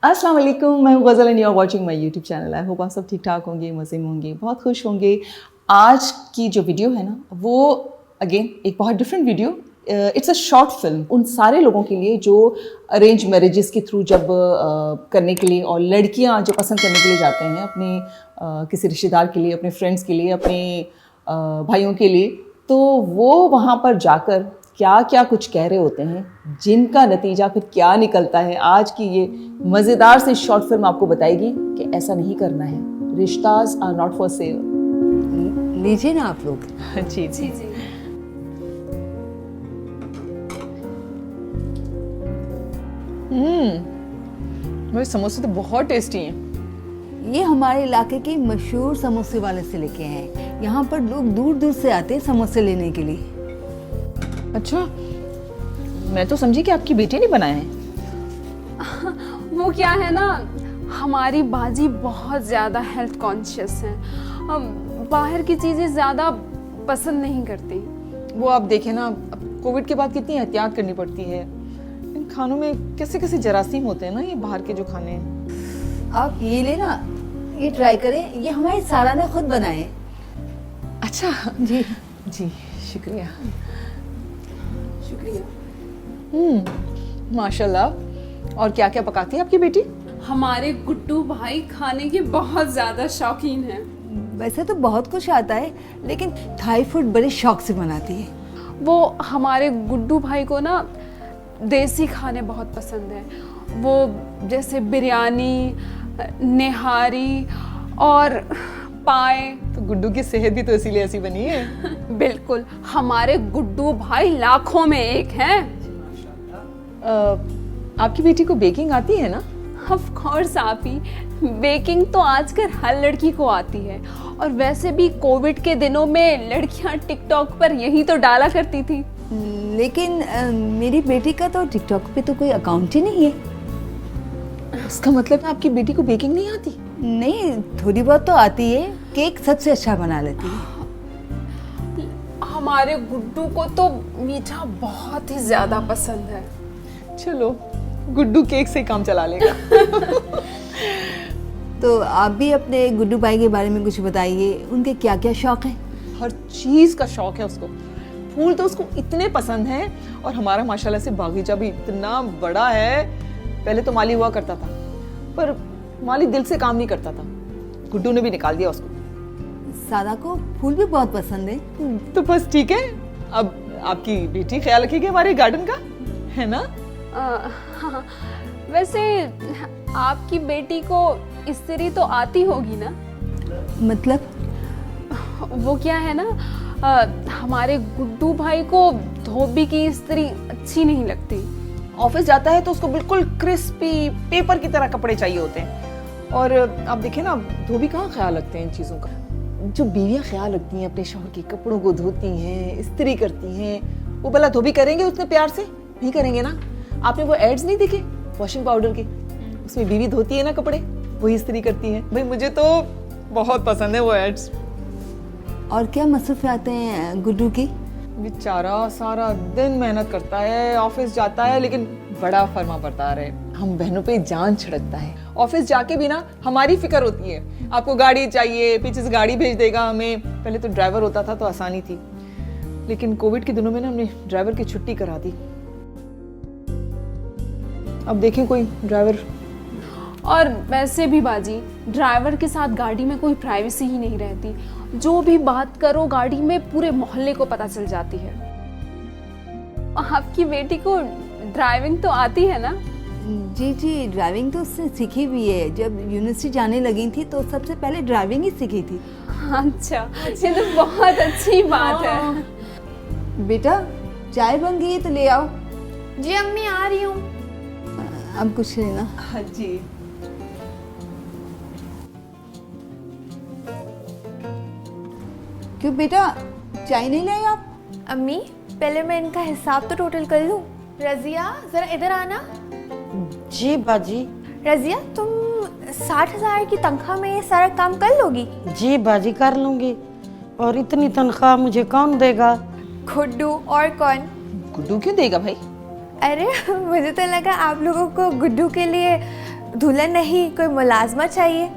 अस्सलाम वालेकुम, मैं हूं Ghazal and you are watching my YouTube channel. I hope आप सब ठीक ठाक होंगे, मज़े में होंगे, बहुत खुश होंगे। आज की जो वीडियो है ना, वो अगेन एक बहुत different video. It's a short film उन सारे लोगों के लिए जो अरेंज मैरिजेस के थ्रू जब करने के लिए, और लड़कियां जो पसंद करने के लिए जाते हैं अपने किसी रिश्तेदार के लिए, अपने फ्रेंड्स के लिए, अपने भाइयों के लिए, तो वो वहाँ पर जाकर क्या क्या कुछ कह रहे होते हैं, जिनका नतीजा फिर क्या निकलता है। आज की ये मज़ेदार सी शॉर्ट फिल्म आपको बताएगी कि ऐसा नहीं करना है। रिश्तास आर नॉट फॉर सेल। लीजिए ना आप लोग। जी जी जी। मेरे समोसे तो बहुत टेस्टी हैं। ये हमारे इलाके के मशहूर समोसे वाले से लेके हैं। यहाँ पर लोग दूर दूर से आते हैं समोसे लेने के लिए। अच्छा, मैं तो समझी कि आपकी बेटी ने बनाए हैं। वो क्या है ना, हमारी बाजी बहुत ज़्यादा हेल्थ कॉन्शियस है, बाहर की चीज़ें ज़्यादा पसंद नहीं करती। वो आप देखें ना, अब कोविड के बाद कितनी एहतियात करनी पड़ती है। इन खानों में कैसे कैसे जरासीम होते हैं ना, ये बाहर के जो खाने हैं। आप ये लेना, ये ट्राई करें। ये हमारी सारा ने खुद बनाए। अच्छा जी जी, शुक्रिया। शुक्रिया। माशाल्लाह। और क्या क्या पकाती है आपकी बेटी? हमारे गुड्डू भाई खाने के बहुत ज़्यादा शौकीन हैं। वैसे तो बहुत कुछ आता है, लेकिन थाई फूड बड़े शौक से बनाती है। वो हमारे गुड्डू भाई को ना देसी खाने बहुत पसंद हैं। वो जैसे बिरयानी, निहारी और पाए। तो गुड्डू की सेहत भी तो इसीलिए ऐसी बनी है। बिल्कुल, हमारे गुड्डू भाई लाखों में एक हैं। आपकी बेटी को बेकिंग आती है ना? ऑफ कोर्स आप ही, बेकिंग तो आजकल हर लड़की को आती है। और वैसे भी कोविड के दिनों में लड़कियां टिकटॉक पर यही तो डाला करती थी। लेकिन मेरी बेटी का तो टिकटॉक पे तो कोई अकाउंट ही नहीं है। इसका मतलब आपकी बेटी को बेकिंग नहीं आती? नहीं, थोड़ी बहुत तो आती है। केक सबसे अच्छा बना लेती है। हमारे गुड्डू को तो मीठा बहुत ही ज्यादा पसंद है। चलो, गुड्डू केक से काम चला लेगा। तो आप भी अपने गुड्डू भाई के बारे में कुछ बताइए। उनके क्या क्या शौक हैं? हर चीज का शौक है उसको। फूल तो उसको इतने पसंद हैं, और हमारा माशाल्लाह से बागीचा भी इतना बड़ा है। पहले तो माली हुआ करता था, पर माली दिल से काम नहीं करता था। गुड्डू ने भी निकाल दिया उसको। सादा को फूल भी बहुत पसंद है। तो बस ठीक है, अब आपकी बेटी ख्याल रखेगी हमारे गार्डन का, है ना? हाँ, वैसे आपकी बेटी को इस्त्री तो आती होगी ना? मतलब? वो क्या है ना, हमारे गुड्डू भाई को धोबी की इस्त्री अच्छी नहीं लगती। ऑफिस जाता है तो उसको बिल्कुल क्रिस्पी पेपर की तरह कपड़े चाहिए होते हैं। और आप देखें ना, धोबी कहाँ ख्याल रखते हैं इन चीज़ों का। जो बीवियाँ ख्याल रखती हैं अपने शौहर के कपड़ों को, धोती हैं, इस्त्री करती हैं, वो भला धोबी करेंगे उतने प्यार से? नहीं करेंगे ना। आपने वो एड्स नहीं देखे वॉशिंग पाउडर के? उसमें बीवी धोती है ना कपड़े, वही इस्त्री करती है। भाई मुझे तो बहुत पसंद है वो एड्स। और क्या मसरूफियात हैं गुड्डू की? बेचारा सारा दिन मेहनत करता है, ऑफिस जाता है, लेकिन बड़ा फर्मा बरदार है। हम बहनों पे जान छिड़कता है। ऑफिस जाके भी ना हमारी फिक्र होती है, आपको गाड़ी चाहिए, पीछे से गाड़ी भेज देगा हमें। पहले तो ड्राइवर होता था तो आसानी थी, लेकिन कोविड के दिनों में ना हमने ड्राइवर की छुट्टी करा दी। अब देखें कोई ड्राइवर। और वैसे भी बाजी, ड्राइवर के साथ गाड़ी में कोई प्राइवेसी ही नहीं रहती। जो भी बात करो गाड़ी में, पूरे मोहल्ले को पता चल जाती है। आपकी बेटी को ड्राइविंग तो आती है ना? जी जी, ड्राइविंग तो उसने सीखी भी है। जब यूनिवर्सिटी जाने लगी थी तो सबसे पहले ड्राइविंग ही सीखी थी। अच्छा, ये तो बहुत अच्छी बात है। बेटा, चाय बन गई है तो ले आओ। जी अम्मी, आ रही हूँ। अब कुछ लेना? हाँ जी। क्यों बेटा, चाय नहीं लाई आप? अम्मी, पहले मैं इनका हिसाब तो टोटल कर लूं। रजिया, जरा इधर आना। जी बाजी। रजिया, तुम 60,000 की तनख्वाह में ये सारा काम कर लोगी? जी बाजी, कर लूंगी। और इतनी तनख्वाह मुझे कौन देगा? गुड्डू। और कौन? गुड्डू क्यों देगा भाई? अरे मुझे तो लगा आप लोगों को गुड्डू के लिए दुल्हन नहीं, कोई मुलाजमा चाहिए।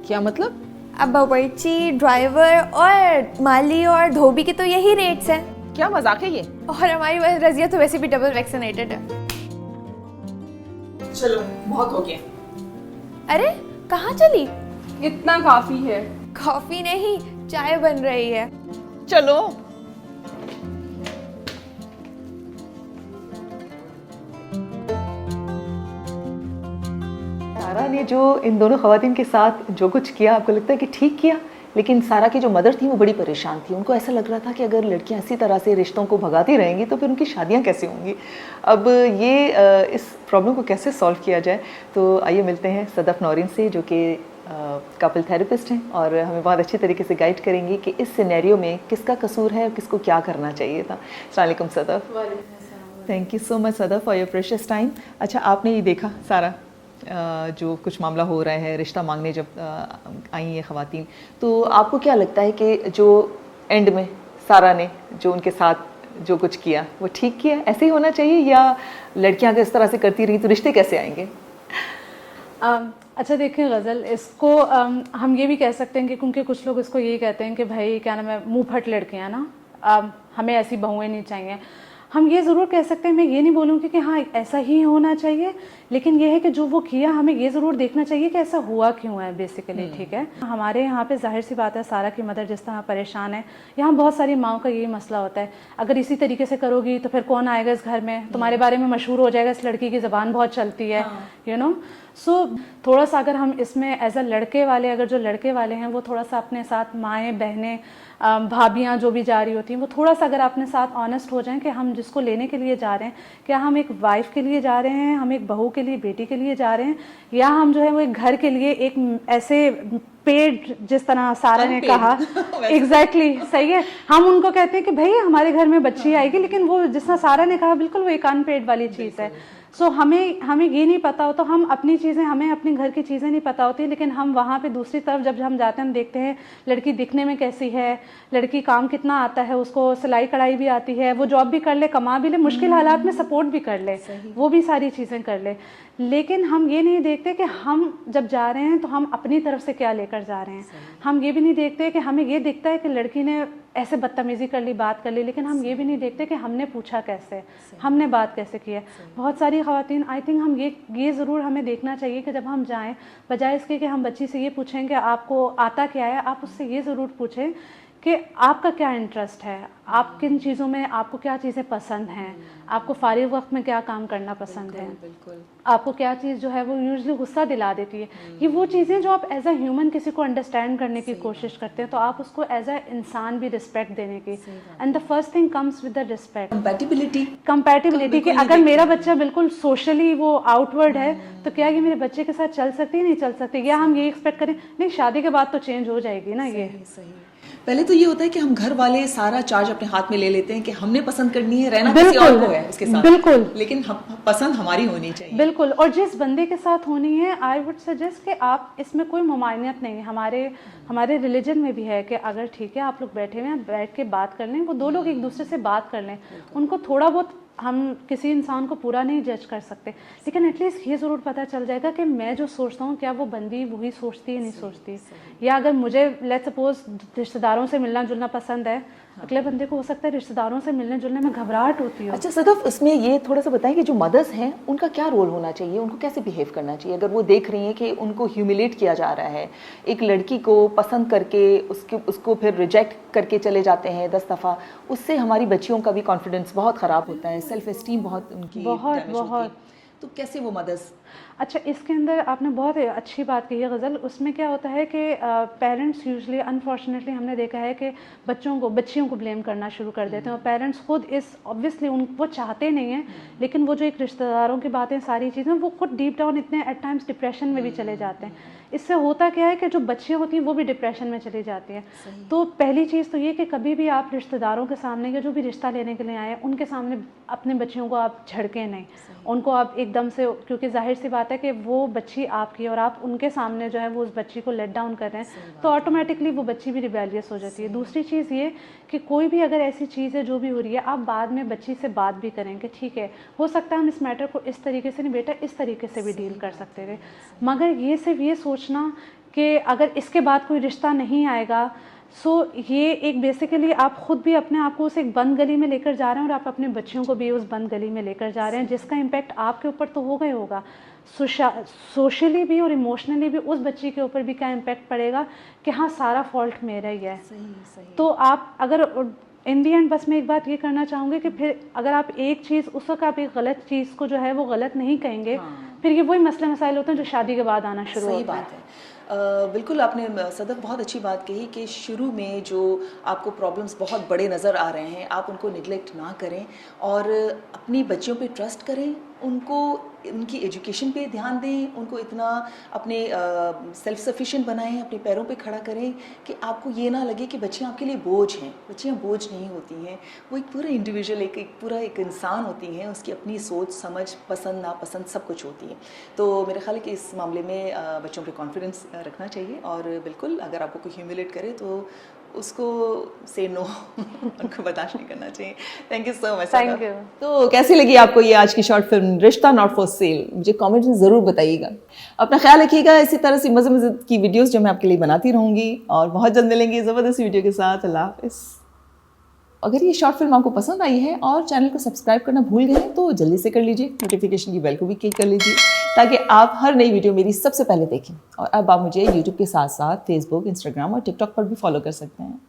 क्या मतलब? अब बावर्ची, ड्राइवर और माली और धोबी के तो यही रेट्स हैं। क्या मजाक है ये? और हमारी रजिया तो वैसे भी डबल वैक्सीनेटेड है। चलो बहुत हो गया। अरे कहाँ चली? इतना काफ़ी है। कॉफी नहीं, चाय बन रही है। चलो। सारा ने जो इन दोनों खवातीन के साथ जो कुछ किया, आपको लगता है कि ठीक किया? लेकिन सारा की जो मदर थी वो बड़ी परेशान थी। उनको ऐसा लग रहा था कि अगर लड़कियां इसी तरह से रिश्तों को भगाती रहेंगी तो फिर उनकी शादियां कैसे होंगी। अब ये इस प्रॉब्लम को कैसे सॉल्व किया जाए, तो आइए मिलते हैं सदफ नौरीन से, जो कि कपल थेरेपिस्ट हैं और हमें बहुत अच्छी तरीके से गाइड करेंगी कि इस सिनेरियो में किसका कसूर है और किसको क्या करना चाहिए था। अस्सलाम वालेकुम Sadaf. Thank you so much Sadaf for your precious time. अच्छा, आपने ये देखा सारा जो कुछ मामला हो रहा है, रिश्ता मांगने जब आई हैं ख़वातीन, तो आपको क्या लगता है कि जो एंड में सारा ने जो उनके साथ जो कुछ किया वो ठीक किया, ऐसे ही होना चाहिए, या लड़कियां अगर इस तरह से करती रही तो रिश्ते कैसे आएंगे? अच्छा देखिए गज़ल, इसको हम ये भी कह सकते हैं कि क्योंकि कुछ लोग इसको यही कहते हैं कि भाई क्या नाम है, मुँह फट लड़कियाँ ना, हमें ऐसी बहुएं नहीं चाहिए। हम ये ज़रूर कह सकते हैं, मैं ये नहीं बोलूँगी कि हाँ ऐसा ही होना चाहिए, लेकिन ये है कि जो वो किया हमें ये ज़रूर देखना चाहिए कि ऐसा हुआ क्यों है बेसिकली। ठीक है, हमारे यहाँ पे जाहिर सी बात है, सारा की मदर जिस तरह परेशान है, यहाँ बहुत सारी माओं का यही मसला होता है, अगर इसी तरीके से करोगी तो फिर कौन आएगा इस घर में, तुम्हारे बारे में मशहूर हो जाएगा, इस लड़की की ज़बान बहुत चलती है, यू नो। सो थोड़ा सा अगर हम इसमें एज अ लड़के वाले, अगर जो लड़के वाले हैं वो थोड़ा सा अपने साथ माएँ बहनें भाभियाँ जो भी जा रही होती हैं, वो थोड़ा सा अगर अपने साथ ऑनेस्ट हो जाएं कि हम जिसको लेने के लिए जा रहे हैं, क्या हम एक वाइफ के लिए जा रहे हैं, हम एक बहू के लिए, बेटी के लिए जा रहे हैं, या हम जो है वो एक घर के लिए एक ऐसे पेड़, जिस तरह सारा ने कहा एग्जैक्टली सही है, हम उनको कहते हैं कि भाई हमारे घर में बच्ची आएगी, लेकिन वो जिस तरह सारा ने कहा बिल्कुल वो एक अनपेड वाली चीज़ है। सो हमें ये नहीं पता हो तो हम अपनी चीज़ें, हमें अपने घर की चीज़ें नहीं पता होती, लेकिन हम वहाँ पे दूसरी तरफ जब हम जाते हैं, हम देखते हैं लड़की दिखने में कैसी है, लड़की काम कितना आता है उसको, सिलाई कढ़ाई भी आती है, वो जॉब भी कर ले, कमा भी ले, मुश्किल हालात में सपोर्ट भी कर ले, वो भी सारी चीज़ें कर ले, लेकिन हम ये नहीं देखते कि हम जब जा रहे हैं तो हम अपनी तरफ से क्या लेकर जा रहे हैं। हम ये भी नहीं देखते कि हमें ये दिखता है कि लड़की ने ऐसे बदतमीज़ी कर ली, बात कर ली, लेकिन हम ये भी नहीं देखते कि हमने पूछा कैसे, हमने बात कैसे की है। बहुत सारी ख़वातीन, आई थिंक हम ये ज़रूर हमें देखना चाहिए कि जब हम जाएं, बजाय इसके कि हम बच्ची से ये पूछें कि आपको आता क्या है, आप उससे ये ज़रूर पूछें कि आपका क्या इंटरेस्ट है, आप किन चीज़ों में, आपको क्या चीज़ें पसंद हैं, आपको फारिग वक्त में क्या काम करना पसंद है, आपको क्या चीज़ जो है वो यूजुअली गुस्सा दिला देती है। ये वो चीज़ें जो आप एज अ ह्यूमन किसी को अंडरस्टैंड करने की कोशिश करते हैं, तो आप उसको एज अ इंसान भी रिस्पेक्ट देने की, and the first thing comes with the respect. Compatibility कि अगर मेरा बच्चा बिल्कुल सोशली वो आउटवर्ड है, तो क्या ये मेरे बच्चे के साथ चल सकती है, नहीं चल सकती, या हम ये एक्सपेक्ट करें नहीं शादी के बाद तो चेंज हो जाएगी ना। ये पहले तो ये होता है कि हम घर वाले सारा चार्ज अपने हाथ में ले लेते हैं कि हमने पसंद करनी है, रहना किसी और को है उसके साथ, बिल्कुल, लेकिन पसंद हमारी होनी चाहिए, बिल्कुल। और जिस बंदे के साथ होनी है, आई वुड सजेस्ट कि आप इसमें कोई मुमानियत नहीं है। हमारे रिलीजन में भी है कि अगर ठीक है आप लोग बैठे हुए हैं, बैठ के बात कर लें, वो दो लोग एक दूसरे से बात कर लें, उनको थोड़ा बहुत, हम किसी इंसान को पूरा नहीं जज कर सकते, लेकिन एटलीस्ट ये ज़रूर पता चल जाएगा कि मैं जो सोचता हूँ क्या वो बंदी वही सोचती है, नहीं सोचती। या अगर मुझे लेट्स सपोज रिश्तेदारों से मिलना जुलना पसंद है, अगले बंदे को हो सकता है रिश्तेदारों से मिलने जुलने में घबराहट होती है। अच्छा सदफ, इसमें ये थोड़ा सा बताएं कि जो मदर्स हैं उनका क्या रोल होना चाहिए, उनको कैसे बिहेव करना चाहिए अगर वो देख रही हैं कि उनको ह्यूमिलेट किया जा रहा है, एक लड़की को पसंद करके उसको फिर रिजेक्ट करके चले जाते हैं 10 दफ़ा, उससे हमारी बच्चियों का भी कॉन्फिडेंस बहुत ख़राब होता है, सेल्फ एस्टीम बहुत उनकी बहुत, तो कैसे वो मदर्स। अच्छा, इसके अंदर आपने बहुत अच्छी बात कही है गज़ल। उसमें क्या होता है कि पेरेंट्स यूजुअली अनफॉर्चुनेटली हमने देखा है कि बच्चियों को ब्लेम करना शुरू कर देते हैं, और पेरेंट्स खुद इस ऑब्वियसली वो चाहते नहीं हैं, लेकिन वो जो एक रिश्तेदारों की बातें सारी चीज़ें, वो खुद डीप डाउन इतने एट टाइम्स डिप्रेशन में भी चले जाते हैं। इससे होता क्या है कि जो बच्चियाँ होती हैं वो भी डिप्रेशन में चली जाती हैं। तो पहली चीज़ तो ये कि कभी भी आप रिश्तेदारों के सामने या जो भी रिश्ता लेने के लिए आए, उनके सामने अपने बच्चियों को आप झड़कें नहीं, उनको आप एकदम से, क्योंकि जाहिर सी बात है कि वो बच्ची आपकी है और आप उनके सामने जो है वो उस बच्ची को लेट डाउन कर रहे हैं, तो ऑटोमेटिकली वो बच्ची भी रिबेलियस हो जाती है। दूसरी चीज़ ये कि कोई भी अगर ऐसी चीज़ है जो भी हो रही है, आप बाद में बच्ची से बात भी करेंगे, ठीक है हो सकता है हम इस मैटर को इस तरीके से नहीं, बेटा इस तरीके से भी डील कर सकते थे, मगर ये सिर्फ ये सोचना कि अगर इसके बाद कोई रिश्ता नहीं आएगा, सो ये एक बेसिकली आप खुद भी अपने आप को उस एक बंद गली में लेकर जा रहे हैं और आप अपने बच्चियों को भी उस बंद गली में लेकर जा रहे हैं, जिसका इम्पैक्ट आपके ऊपर तो होगा ही होगा, सोशली भी और इमोशनली भी उस बच्ची के ऊपर भी क्या इम्पैक्ट पड़ेगा कि हाँ सारा फॉल्ट मेरा ही है। तो आप अगर इन दी एंड बस मैं एक बात ये करना चाहूँगी कि फिर अगर आप एक चीज़ उस वक्त आप एक गलत चीज़ को जो है वो गलत नहीं कहेंगे, फिर ये वही मसले मसाइल होते हैं जो शादी के बाद आना शुरू होते हैं। बात है। बिल्कुल आपने सदफ बहुत अच्छी बात कही कि शुरू में जो आपको प्रॉब्लम्स बहुत बड़े नज़र आ रहे हैं, आप उनको निगलेक्ट ना करें और अपनी बच्चियों पे ट्रस्ट करें, उनको उनकी एजुकेशन पे ध्यान दें, उनको इतना अपने सेल्फ सफिशिएंट बनाएं, अपने पैरों पे खड़ा करें कि आपको ये ना लगे कि बच्चियाँ आपके लिए बोझ हैं। बच्चियाँ बोझ नहीं होती हैं, वो एक पूरा इंडिविजुअल एक पूरा एक इंसान होती हैं, उसकी अपनी सोच समझ पसंद नापसंद सब कुछ होती है। तो मेरे ख्याल है कि इस मामले में बच्चों पे कॉन्फिडेंस रखना चाहिए और बिल्कुल अगर आपको कोई ह्यूमिलेट करे तो उसको से नो उनको बर्दाश्त नहीं करना चाहिए। Thank you so much. Thank you. तो कैसी लगी आपको ये आज की शॉर्ट फिल्म रिश्ता नॉट फॉर सेल? मुझे कमेंट में ज़रूर बताइएगा। अपना ख्याल रखिएगा, इसी तरह से मज़े मज़े की वीडियोस जो मैं आपके लिए बनाती रहूँगी और बहुत जल्द मिलेंगे ज़बरदस्त वीडियो के साथ। अल्लाह हाफ़िज़। अगर ये शॉर्ट फिल्म आपको पसंद आई है और चैनल को सब्सक्राइब करना भूल गए हैं तो जल्दी से कर लीजिए, नोटिफिकेशन की बेल को भी क्लिक कर लीजिए ताकि आप हर नई वीडियो मेरी सबसे पहले देखें। और अब आप मुझे यूट्यूब के साथ साथ फेसबुक, इंस्टाग्राम और टिकटॉक पर भी फॉलो कर सकते हैं।